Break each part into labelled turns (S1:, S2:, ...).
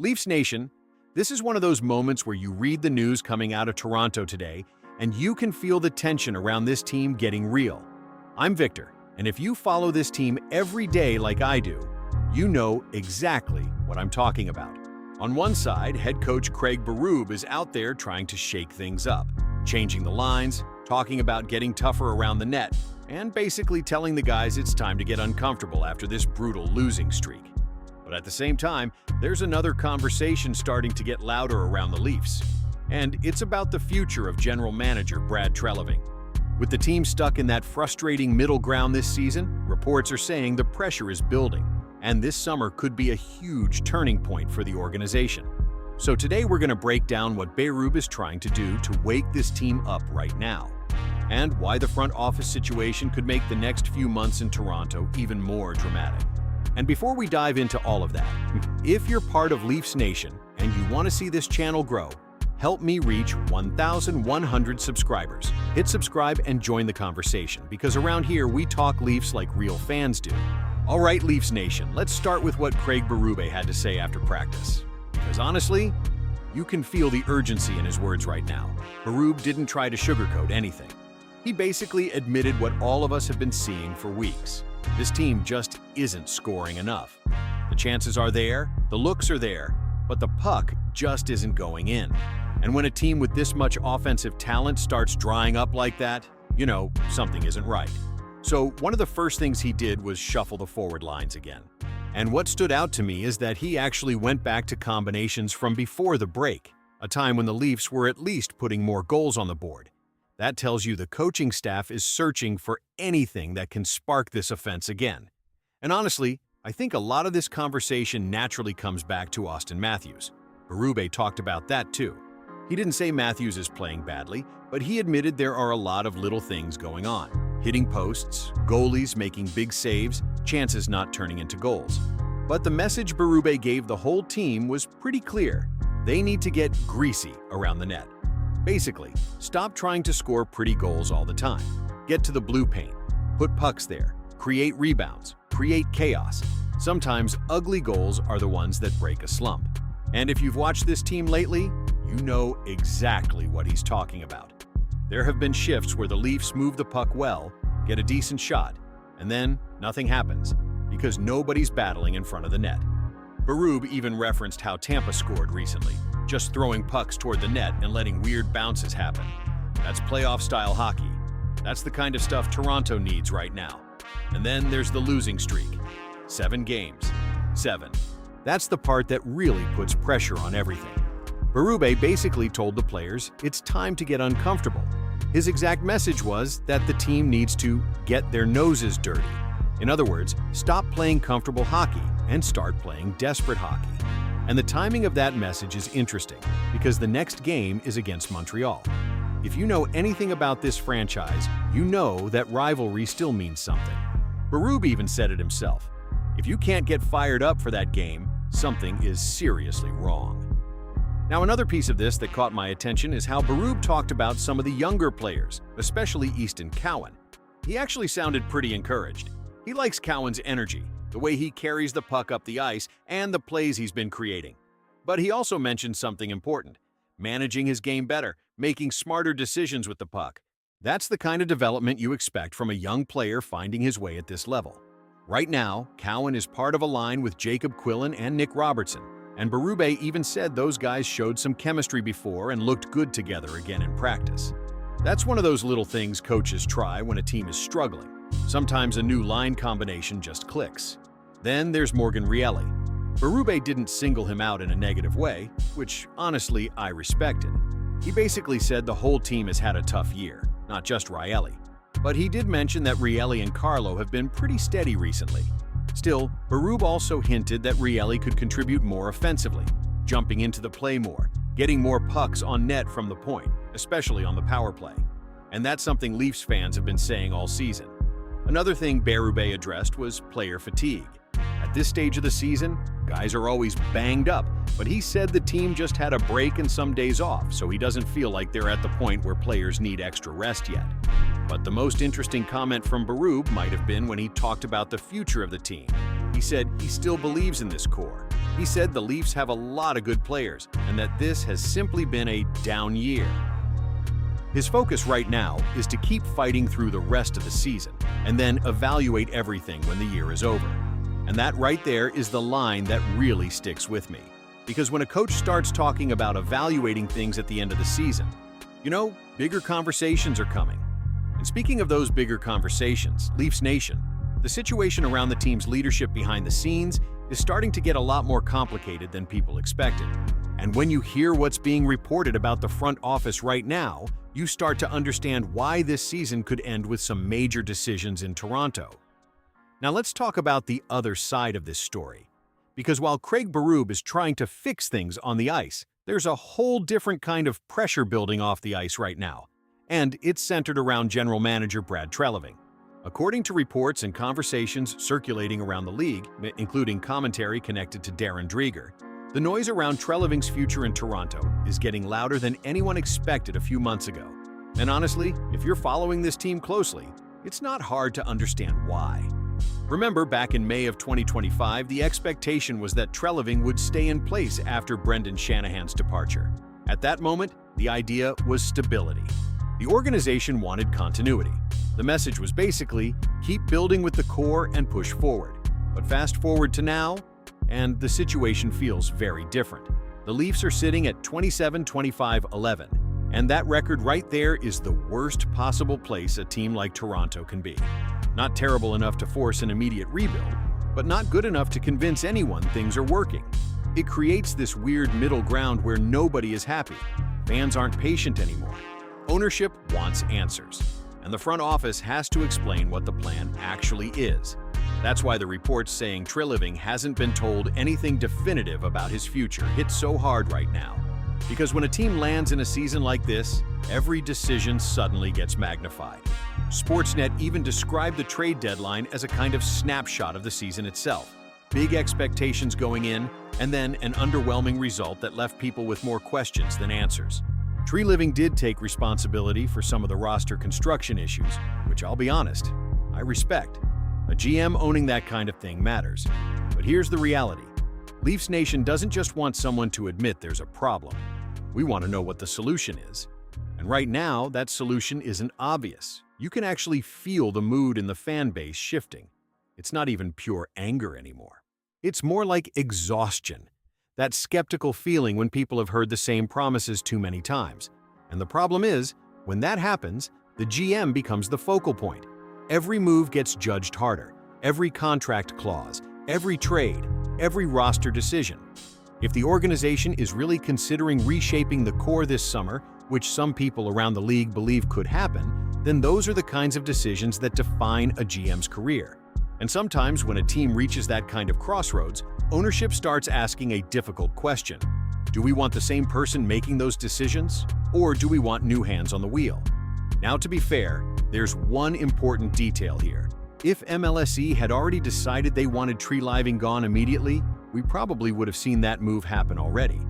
S1: Leafs Nation, this is one of those moments where you read the news coming out of Toronto today, and you can feel the tension around this team getting real. I'm Victor, and if you follow this team every day like I do, you know exactly what I'm talking about. On one side, head coach Craig Berube is out there trying to shake things up, changing the lines, talking about getting tougher around the net, and basically telling the guys it's time to get uncomfortable after this brutal losing streak. But at the same time, there's another conversation starting to get louder around the Leafs, and it's about the future of general manager Brad Treliving. With the team stuck in that frustrating middle ground this season, reports are saying the pressure is building, and this summer could be a huge turning point for the organization. So today we're going to break down what Berube is trying to do to wake this team up right now, and why the front office situation could make the next few months in Toronto even more dramatic. And before we dive into all of that, if you're part of Leafs Nation and you want to see this channel grow, help me reach 1,100 subscribers. Hit subscribe and join the conversation, because around here we talk Leafs like real fans do. All right, Leafs Nation, let's start with what Craig Berube had to say after practice. Because honestly, you can feel the urgency in his words right now. Berube didn't try to sugarcoat anything. He basically admitted what all of us have been seeing for weeks. This team just isn't scoring enough. The chances are there, the looks are there, but the puck just isn't going in. And when a team with this much offensive talent starts drying up like that, you know, something isn't right. So one of the first things he did was shuffle the forward lines again. And what stood out to me is that he actually went back to combinations from before the break, a time when the Leafs were at least putting more goals on the board. That tells you the coaching staff is searching for anything that can spark this offense again. And honestly, I think a lot of this conversation naturally comes back to Auston Matthews. Berube talked about that too. He didn't say Matthews is playing badly, but he admitted there are a lot of little things going on. Hitting posts, goalies making big saves, chances not turning into goals. But the message Berube gave the whole team was pretty clear. They need to get greasy around the net. Basically, stop trying to score pretty goals all the time. Get to the blue paint, put pucks there, create rebounds, create chaos. Sometimes ugly goals are the ones that break a slump. And if you've watched this team lately, you know exactly what he's talking about. There have been shifts where the Leafs move the puck well, get a decent shot, and then nothing happens because nobody's battling in front of the net. Berube even referenced how Tampa scored recently, just throwing pucks toward the net and letting weird bounces happen. That's playoff-style hockey. That's the kind of stuff Toronto needs right now. And then there's the losing streak. 7 games. 7. That's the part that really puts pressure on everything. Berube basically told the players it's time to get uncomfortable. His exact message was that the team needs to get their noses dirty. In other words, stop playing comfortable hockey and start playing desperate hockey. And the timing of that message is interesting, because the next game is against Montreal. If you know anything about this franchise, you know that rivalry still means something. Berube even said it himself. If you can't get fired up for that game, something is seriously wrong. Now, another piece of this that caught my attention is how Berube talked about some of the younger players, especially Easton Cowan. He actually sounded pretty encouraged. He likes Cowan's energy, the way he carries the puck up the ice, and the plays he's been creating. But he also mentioned something important: managing his game better, making smarter decisions with the puck. That's the kind of development you expect from a young player finding his way at this level. Right now, Cowan is part of a line with Jacob Quillen and Nick Robertson, and Berube even said those guys showed some chemistry before and looked good together again in practice. That's one of those little things coaches try when a team is struggling. Sometimes a new line combination just clicks. Then there's Morgan Rielly. Berube didn't single him out in a negative way, which honestly I respected. He basically said the whole team has had a tough year, not just Rielly. But he did mention that Rielly and Carlo have been pretty steady recently. Still, Berube also hinted that Rielly could contribute more offensively, jumping into the play more, getting more pucks on net from the point, especially on the power play. And that's something Leafs fans have been saying all season. Another thing Berube addressed was player fatigue. At this stage of the season, guys are always banged up, but he said the team just had a break and some days off, so he doesn't feel like they're at the point where players need extra rest yet. But the most interesting comment from Berube might have been when he talked about the future of the team. He said he still believes in this core. He said the Leafs have a lot of good players and that this has simply been a down year. His focus right now is to keep fighting through the rest of the season and then evaluate everything when the year is over. And that right there is the line that really sticks with me. Because when a coach starts talking about evaluating things at the end of the season, bigger conversations are coming. And speaking of those bigger conversations, Leafs Nation, the situation around the team's leadership behind the scenes is starting to get a lot more complicated than people expected. And when you hear what's being reported about the front office right now, you start to understand why this season could end with some major decisions in Toronto. Now let's talk about the other side of this story. Because while Craig Berube is trying to fix things on the ice, there's a whole different kind of pressure building off the ice right now. And it's centered around general manager Brad Treliving. According to reports and conversations circulating around the league, including commentary connected to Darren Dreger, the noise around Treliving's future in Toronto is getting louder than anyone expected a few months ago. And honestly, if you're following this team closely, it's not hard to understand why. Remember, back in May of 2025, the expectation was that Treliving would stay in place after Brendan Shanahan's departure. At that moment, the idea was stability. The organization wanted continuity. The message was basically, keep building with the core and push forward. But fast forward to now, and the situation feels very different. The Leafs are sitting at 27-25-11, and that record right there is the worst possible place a team like Toronto can be. Not terrible enough to force an immediate rebuild, but not good enough to convince anyone things are working. It creates this weird middle ground where nobody is happy. Fans aren't patient anymore. Ownership wants answers, and the front office has to explain what the plan actually is. That's why the reports saying Treliving hasn't been told anything definitive about his future hit so hard right now. Because when a team lands in a season like this, every decision suddenly gets magnified. Sportsnet even described the trade deadline as a kind of snapshot of the season itself. Big expectations going in, and then an underwhelming result that left people with more questions than answers. Treliving did take responsibility for some of the roster construction issues, which I'll be honest, I respect. A GM owning that kind of thing matters. But here's the reality. Leafs Nation doesn't just want someone to admit there's a problem. We want to know what the solution is. And right now, that solution isn't obvious. You can actually feel the mood in the fan base shifting. It's not even pure anger anymore. It's more like exhaustion. That skeptical feeling when people have heard the same promises too many times. And the problem is, when that happens, the GM becomes the focal point. Every move gets judged harder. Every contract clause, every trade, every roster decision. If the organization is really considering reshaping the core this summer, which some people around the league believe could happen, then those are the kinds of decisions that define a GM's career. And sometimes when a team reaches that kind of crossroads, ownership starts asking a difficult question. Do we want the same person making those decisions, or do we want new hands on the wheel? Now, to be fair, there's one important detail here. If MLSE had already decided they wanted Treliving gone immediately, we probably would have seen that move happen already.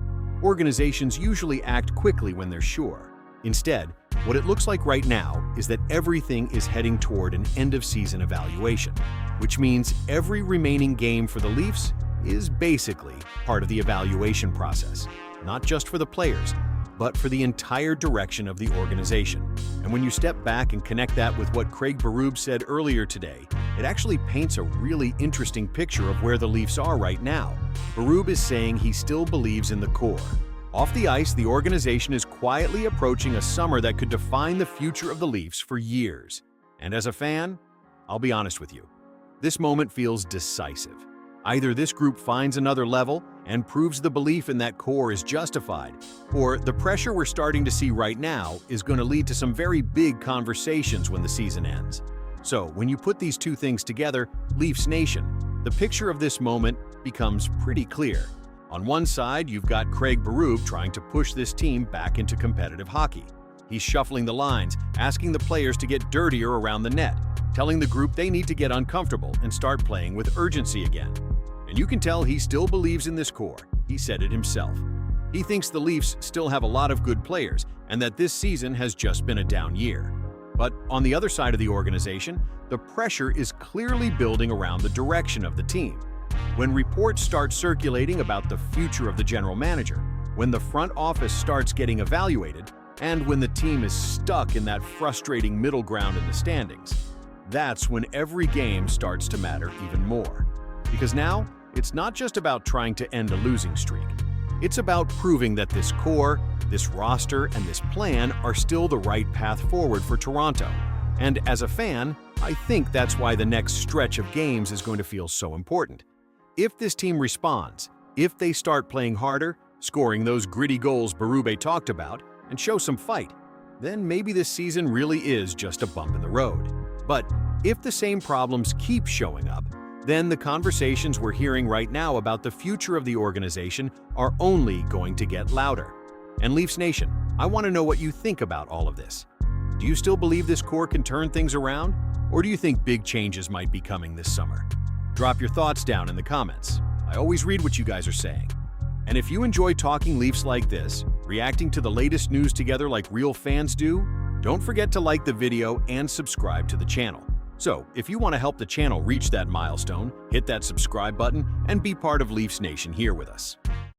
S1: Organizations usually act quickly when they're sure. Instead, what it looks like right now is that everything is heading toward an end-of-season evaluation, which means every remaining game for the Leafs is basically part of the evaluation process, not just for the players, but for the entire direction of the organization. And when you step back and connect that with what Craig Berube said earlier today, it actually paints a really interesting picture of where the Leafs are right now. Berube is saying he still believes in the core. Off the ice, the organization is quietly approaching a summer that could define the future of the Leafs for years. And as a fan, I'll be honest with you, this moment feels decisive. Either this group finds another level and proves the belief in that core is justified, or the pressure we're starting to see right now is going to lead to some very big conversations when the season ends. So, when you put these two things together, Leafs Nation, the picture of this moment becomes pretty clear. On one side, you've got Craig Berube trying to push this team back into competitive hockey. He's shuffling the lines, asking the players to get dirtier around the net, telling the group they need to get uncomfortable and start playing with urgency again. And you can tell he still believes in this core. He said it himself. He thinks the Leafs still have a lot of good players and that this season has just been a down year. But on the other side of the organization, the pressure is clearly building around the direction of the team. When reports start circulating about the future of the general manager, when the front office starts getting evaluated, and when the team is stuck in that frustrating middle ground in the standings, that's when every game starts to matter even more. Because now, it's not just about trying to end a losing streak. It's about proving that this core, this roster, and this plan are still the right path forward for Toronto. And as a fan, I think that's why the next stretch of games is going to feel so important. If this team responds, if they start playing harder, scoring those gritty goals Berube talked about, and show some fight, then maybe this season really is just a bump in the road. But if the same problems keep showing up, then the conversations we're hearing right now about the future of the organization are only going to get louder. And Leafs Nation, I want to know what you think about all of this. Do you still believe this core can turn things around? Or do you think big changes might be coming this summer? Drop your thoughts down in the comments. I always read what you guys are saying. And if you enjoy talking Leafs like this, reacting to the latest news together like real fans do, don't forget to like the video and subscribe to the channel. So, if you want to help the channel reach that milestone, hit that subscribe button and be part of Leafs Nation here with us.